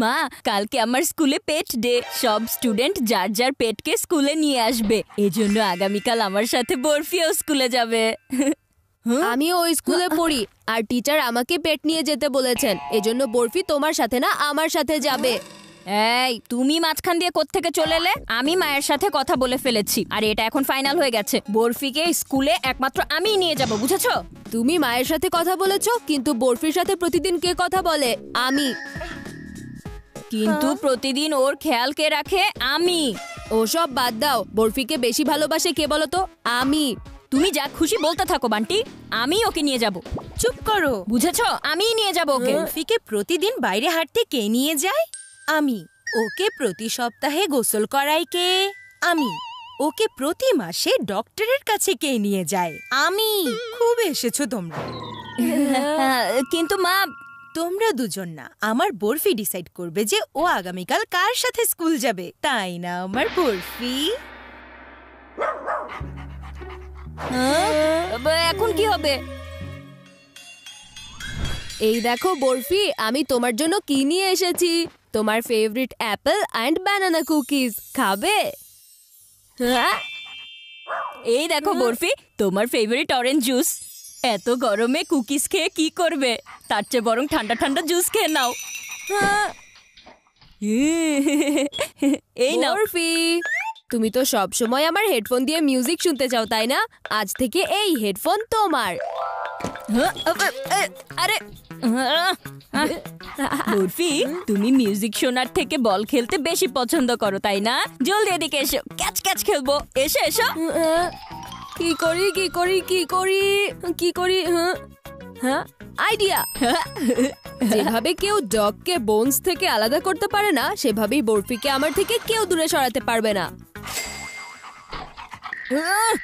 মা, কালকে আমার স্কুলে পেট ডে। সব স্টুডেন্ট যার যার পেটকে স্কুলে নিয়ে আসবে। এজন্য আগামীকাল আমার সাথে বরফিও স্কুলে যাবে। আমিও ওই স্কুলে পড়ি, আর টিচার আমাকে পেট নিয়ে যেতে বলেছেন। এজন্য বরফি তোমার সাথে না, আমার সাথে যাবে। এই, তুমি মাঝখান দিয়ে কোত্থেকে চলে এলে? আমি মায়ের সাথে কথা বলে ফেলেছি, আর এটা এখন ফাইনাল হয়ে গেছে। বরফিকে স্কুলে একমাত্র আমিই নিয়ে যাব, বুঝেছো? তুমি মায়ের সাথে কথা বলেছো, কিন্তু বরফির সাথে প্রতিদিন কে কথা বলে? আমি। কিন্তু প্রতিদিন ওর খেয়াল কে রাখে? আমি। ওসব বাদ দাও, বরফিকে বেশি ভালোবাসে কে বলো তো? আমি। তুমি যা খুশি বলতে থাকো বান্টি, আমি ওকে নিয়ে যাব। চুপ করো, বুঝেছো? আমিই নিয়ে যাব ওকে। বরফিকে প্রতিদিন বাইরে হাঁটতে কে নিয়ে যায়? আমি। ওকে প্রতি সপ্তাহে গোসল করাই কে? আমি। ওকে প্রতি মাসে ডক্টরের কাছে কে নিয়ে যায়? আমি। খুব এসেছো তোমরা। কিন্তু মা, তোমরা দুজন না, আমার বরফি ডিসাইড করবে যে ও আগামীকাল কার সাথে স্কুল যাবে, তাই না আমার বরফি? এখন কি হবে? এই দেখো বরফি, আমি তোমার জন্য কি নিয়ে এসেছি। তোমার favourite Apple and banana cookies. খাবে? এই দেখো বরফি, তোমার ফেভারিট অরেঞ্জ জুস। এত গরমে কুকিজ খেয়ে কি করবে? তার চেয়ে বরং ঠান্ডা ঠান্ডা জুস খেয়ে নাও। এই নাও। বরফি, তুমি তো সব সময় আমার হেডফোন দিয়ে মিউজিক শুনতে চাও, তাই না? আজ থেকে এই হেডফোন তোমার। আরে বরফি, তুমি মিউজিক শোনার থেকে বল খেলতে বেশি পছন্দ করো, তাই না? জলদি এদিকে এসো, ক্যাচ ক্যাচ খেলবো। এসো এসো। কি করি কি করি কি করি কি করি? হ্যাঁ, আইডিয়া। যেভাবে কেউ ডগকে বোনস থেকে আলাদা করতে পারে না, সেভাবেই বরফিকে আমার থেকে কেউ দূরে সরাতে পারবে না।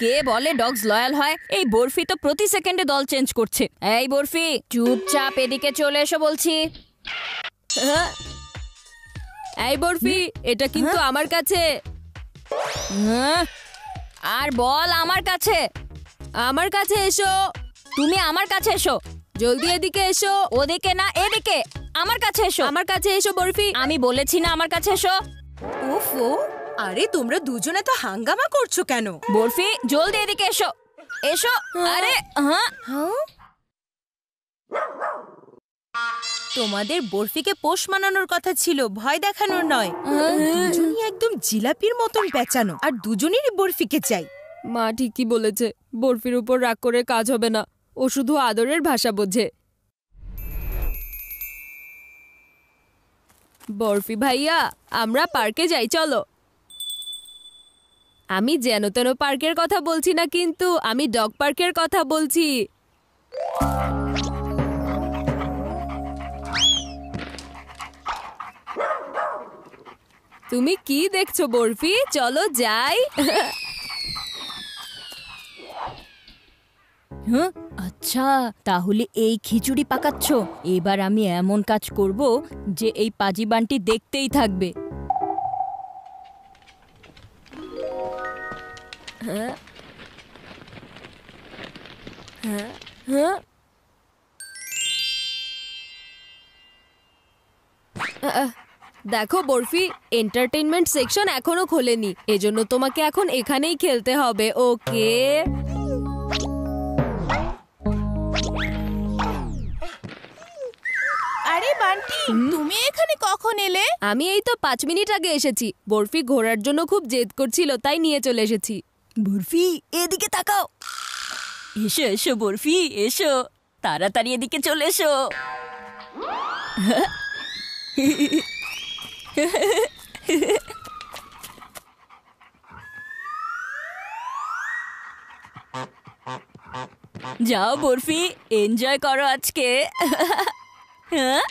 কে বলে ডগস লয়াল হয়? এই বরফি তো প্রতি সেকেন্ডে দল চেঞ্জ করছে। এই বরফি, চুপচাপ এদিকে চলে এসো বলছি। এই বরফি, এটা কিন্তু আমার কাছে। আর বল আমার কাছে। আমার কাছে এসো। তুমি আমার কাছে এসো। জলদি এদিকে এসো। ওদিকে না, এদিকে। আমার কাছে এসো। আমার কাছে এসো বরফি। আমি বলেছি না আমার কাছে এসো। ওফো, আরে তোমরা দুজনে তো হাঙ্গামা করছো কেন? বরফি, জলদি এদিকে এসো। এসো। আরে হ্যাঁ, তোমাদের বরফিকে পোষ মানানোর কথা ছিল, ভয় দেখানোর নয়। দুজনই একদম জিলাপির মতন পেঁচানো, আর দুজনেরই বরফিকে চাই। মা ঠিকই বলেছে, বরফির উপর রাগ করে কাজ হবে না। ও শুধু আদরের ভাষা বোঝে। বরফি ভাইয়া, আমরা পার্কে যাই, চলো। আমি যেন তেন পার্কের কথা বলছি না, কিন্তু আমি ডগ পার্কের কথা বলছি। তুমি কি দেখছো বরফি? চলো যাই। আচ্ছা, তাহলে এই খিচুড়ি পাকাচ্ছ। এবার আমি এমন কাজ করব যে এই পাজি বান্টি দেখতেই থাকবে। দেখো বরফি, এন্টারটেইনমেন্ট সেকশন এখনো খোলেনি, এজন্য তোমাকে এখন এখানেই খেলতে হবে। ওকে? আরে বান্টি, তুমি এখানে কখন এলে? আমি এই তো 5 মিনিট আগে এসেছি। বরফি ঘোরার জন্য খুব জেদ করছিল, তাই নিয়ে চলে এসেছি। বরফি, এদিকে তাকাও। এসো এসো বরফি, এসো তাড়াতাড়ি এদিকে চলে এসো। যাও বরফি, এনজয় করো আজকে। হ্যাঁ,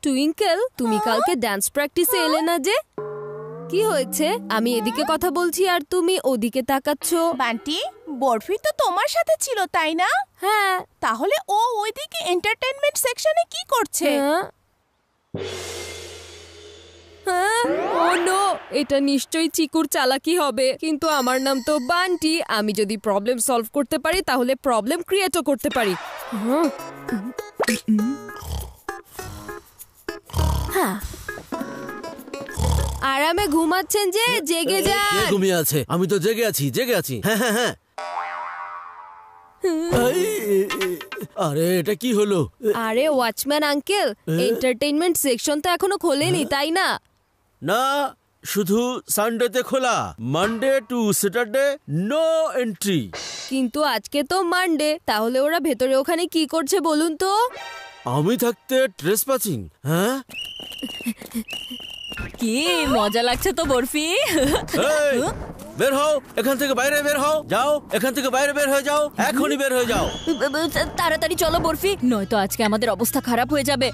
টুইঙ্কেল, তুমি কালকে ডান্স প্র্যাকটিসে এলে না যে? কি হয়েছে? আমি এদিকে কথা বলছি আর তুমি ওদিকে তাকাচ্ছ। বান্টি, বরফি তো তোমার সাথে ছিল, তাই না? হ্যাঁ। তাহলে ও ওইদিকে এন্টারটেইনমেন্ট সেকশনে কি করছে? ও নো, এটা নিশ্চয়ই চিকুর চালাকি হবে, কিন্তু আমার নাম তো বান্টি। আমি যদি প্রবলেম সলভ করতে পারি তাহলে প্রবলেম ক্রিয়েটও করতে পারি। আরামে ঘুমাচ্ছেন যে, জেগে যান। কে ঘুমিয়ে আছে? আমি তো জেগে আছি, জেগে আছি। হ্যাঁ হ্যাঁ হ্যাঁ। আরে এটা কি হলো? আরে ওয়াচম্যান আঙ্কেল, এন্টারটেইনমেন্ট সেকশন তো এখনো খোলেনি, তাই না? না, শুধু সানডেতে খোলা। Monday to Saturday no entry. কিন্তু আজকে তো মানডে, তাহলে ওরা ভেতরে ওখানে কি করছে বলুন তো? আমি থাকতে ট্রেসপাসিং? হ্যাঁ, কি মজা লাগছে তো বরফি। এই, বের হও এখান থেকে, বাইরে বের হও। যাও এখান থেকে, বাইরে বের হয়ে যাও, এখনই বের হয়ে যাও। তাড়াতাড়ি চলো বরফি, নয়তো আজকে আমাদের অবস্থা খারাপ হয়ে যাবে।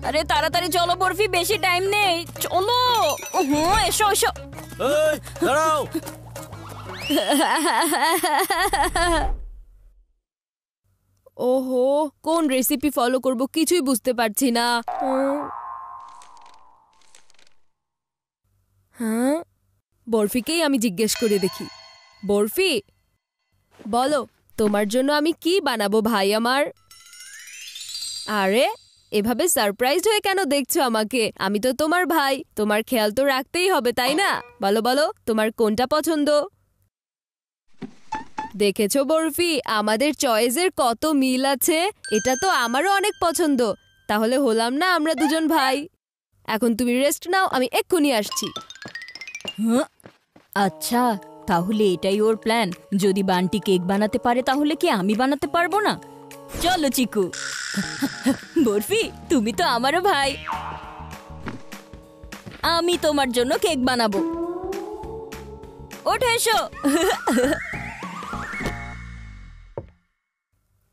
আরে তাড়াতাড়ি চলো বরফি, বেশি টাইম নেই, চলো। এসো এসো। এই দাঁড়াও। ওহো, কোন রেসিপি ফলো করব কিছুই বুঝতে পারছি না। হ্যাঁ, বরফিকেই আমি জিজ্ঞেস করে দেখি। বরফি, বলো তোমার জন্য আমি কি বানাবো ভাই আমার? আরে এভাবে সারপ্রাইজড হয়ে কেন দেখছো আমাকে? আমি তো তোমার ভাই, তোমার খেয়াল তো রাখতেই হবে, তাই না? বলো বলো, তোমার কোনটা পছন্দ? দেখেছো বরফি, আমাদের চয়েসের কত মিল আছে। এটা তো আমারও অনেক পছন্দ। তাহলে হলাম না আমরা দুজন ভাই? এখন তুমি রেস্ট নাও, আমি এক্ষুনি আসছি। আচ্ছা, তাহলে এটাই ওর প্ল্যান। যদি বান্টি কেক বানাতে পারে তাহলে কি আমি বানাতে পারবো না? চলো চিকু। বরফি, তুমি তো আমারও ভাই, আমি তোমার জন্য কেক বানাবো। ওঠো, এসো।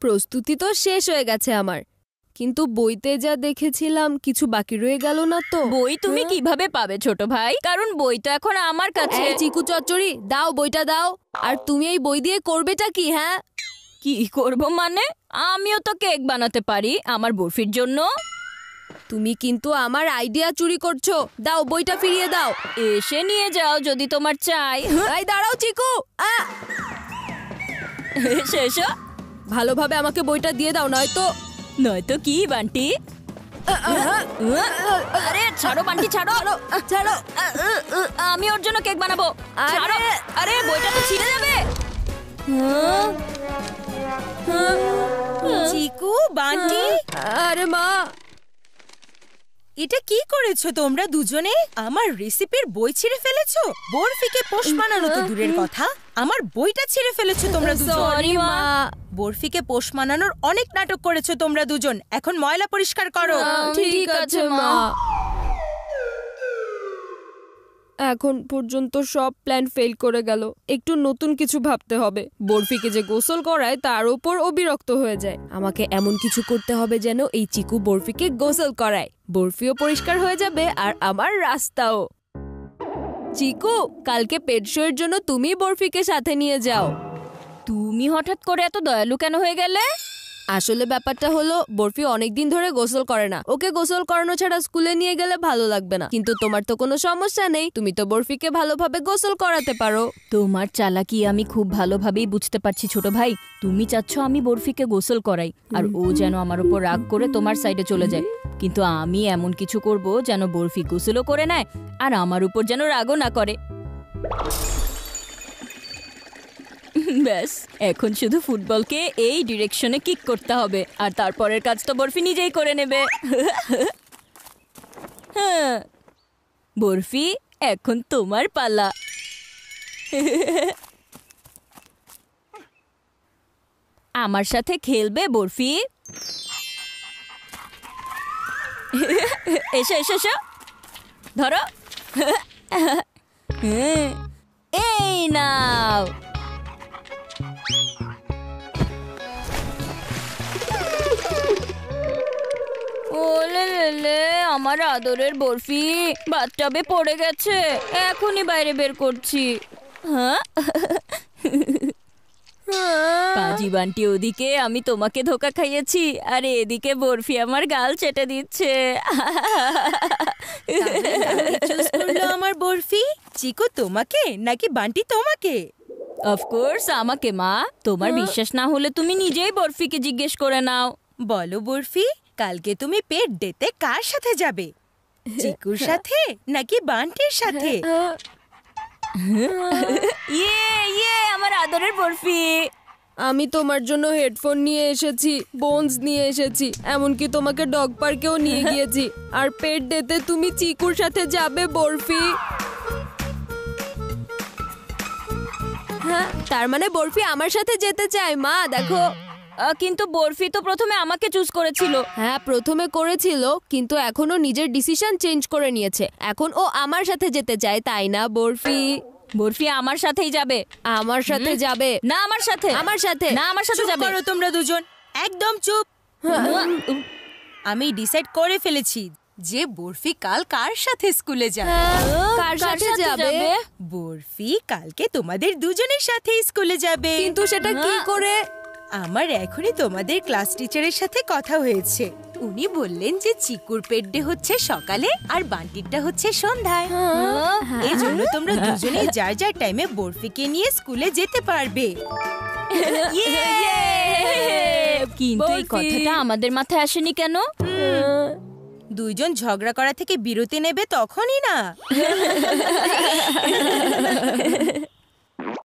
প্রস্তুতি তো শেষ হয়ে গেছে আমার, কিন্তু বইতে যা দেখেছিলাম কিছু বাকি রয়ে গেল না তো? বই তুমি কিভাবে পাবে ছোট ভাই? কারণ বই তো এখন আমার কাছে। এই চিকু চচ্চড়ি, দাও বইটা দাও। আর তুমি এই বই দিয়ে করবেটা কি? হ্যাঁ, কি করব মানে? আমিও তো কেক বানাতে পারি আমার বরফির জন্য। তুমি কিন্তু আমার আইডিয়া চুরি করছো। দাও বইটা ফিরিয়ে দাও। এসে নিয়ে যাও যদি তোমার চাই। এই দাঁড়াও চিকু, এসো এসো। ভালোভাবে আমাকে বইটা দিয়ে দাও, নয়তো। নয়তো কি বান্টি? আরে ছাড়ো বান্টি, ছাড়ো ছাড়ো। আমি ওর জন্য কেক বানাবো। ছাড়ো। আরে বইটা তো ছিঁড়ে যাবে। চিকু, বান্টি, আরে মা, এটা কি করেছো তোমরা দুজনে? আমার রেসিপির বই ছিঁড়ে ফেলেছো। বরফিকে পোষ মানানো তো দূরের কথা, আমার বইটা ছিঁড়ে ফেলেছো তোমরা দুজন। সরি মা। বরফিকে পোষ মানানোর অনেক নাটক করেছো তোমরা দুজন। এখন ময়লা পরিষ্কার করো। ঠিক আছে মা। এখন পর্যন্ত সব প্ল্যান ফেল করে গেল। একটু নতুন কিছু ভাবতে হবে। বরফিকে যে গোসল করায় তার উপর ও বিরক্ত হয়ে যায়। আমাকে এমন কিছু করতে হবে যেন এই চিকু বরফিকে গোসল করায়। বরফিও পরিষ্কার হয়ে যাবে আর আমার রাস্তাও। চিকু, কালকে পেট শো এর জন্য তুমি বরফিকে সাথে নিয়ে যাও। তুমি হঠাৎ করে এত দয়ালু কেন হয়ে গেলে? আসলে ব্যাপারটা হলো, বরফি অনেকদিন ধরে গোসল করে না। ওকে গোসল করানো ছাড়া স্কুলে নিয়ে গেলে ভালো লাগবে না। কিন্তু তোমার তো কোনো সমস্যা নেই, তুমি তো বরফিকে ভালোভাবে গোসল করাতে পারো। তোমার চালাকি আমি খুব ভালোভাবেই বুঝতে পারছি ছোট ভাই। তুমি চাচ্ছ আমি বরফিকে গোসল করাই আর ও যেন আমার উপর রাগ করে তোমার সাইডে চলে যায়। কিন্তু আমি এমন কিছু করব যেন বরফি গোসলও করে নেয় আর আমার উপর যেন রাগও না করে। ব্যাস, এখন শুধু ফুটবলকে এই ডিরেকশনে কিক করতে হবে আর তারপরের কাজ তো বরফি নিজেই করে নেবে। হ্যাঁ বরফি, এখন তোমার পালা। আমার সাথে খেলবে বরফি? এসো এসো এসো, ধরো। এই নাও। ওলে লেলে, আমার আদরের বরফি বাথটাবে পড়ে গেছে। এখনই বাইরে বের করছি। হ্যাঁ পাজি বান্টি ওদিকে আমি তোমাকে ধোকা খাইয়েছি, আর এদিকে বরফি আমার গাল চেটে দিচ্ছে। চুজ করলো আমার বরফি। চিকু তোমাকে নাকি বান্টি তোমাকে? অফকোর্স আমাকে মা। তোমার বিশ্বাস না হলে তুমি নিজেই বরফিকে জিজ্ঞেস করে নাও। বলো বরফি, কালকে তুমি পেট ডেতে কার সাথে যাবে? চিকুর সাথে নাকি বান্টির সাথে? ইয়ে আমার আদরের বরফি। আমি তোমার জন্য হেডফোন নিয়ে এসেছি, বোনস নিয়ে এসেছি, এমনকি তোমাকে ডগ পার্কেও নিয়ে গিয়েছি। আর পেট ডেতে তুমি চিকুর সাথে যাবে বরফি। হ্যাঁ, তার মানে বরফি আমার সাথে যেতে চায়। মা দেখো। কিন্তু বরফি তো প্রথমে আমাকে চুজ করেছিল। হ্যাঁ, প্রথমে করেছিল, কিন্তু এখনো নিজের ডিসিশন চেঞ্জ করে নিয়েছে। এখন ও আমার সাথে যেতে চায়, তাই না বরফি? বরফি আমার সাথেই যাবে। আমার সাথে যাবে না আমার সাথে। আমার সাথে না আমার সাথে চুপ যাবে। করো তোমরা দুজন, একদম চুপ। আমি ডিসাইড করে ফেলেছি যে বরফি কাল কার সাথে স্কুলে যাবে। কার সাথে যাবে? বরফি কালকে তোমাদের দুজনের সাথে স্কুলে যাবে। কিন্তু সেটা কি করে? আমার এখনই তোমাদের ক্লাস টিচারের সাথে কথা হয়েছে। উনি বললেন যে চিকুর পেট ডে হচ্ছে সকালে আর বান্টিরটা হচ্ছে সন্ধ্যায়। এই জন্য তোমরা দুজনেই যার যার টাইমে বরফিকে নিয়ে স্কুলে যেতে পারবে। কিন্তু এই কথাটা আমাদের মাথায় আসেনি কেন? দুইজন ঝগড়া করা থেকে বিরতি নেবে তখনই না।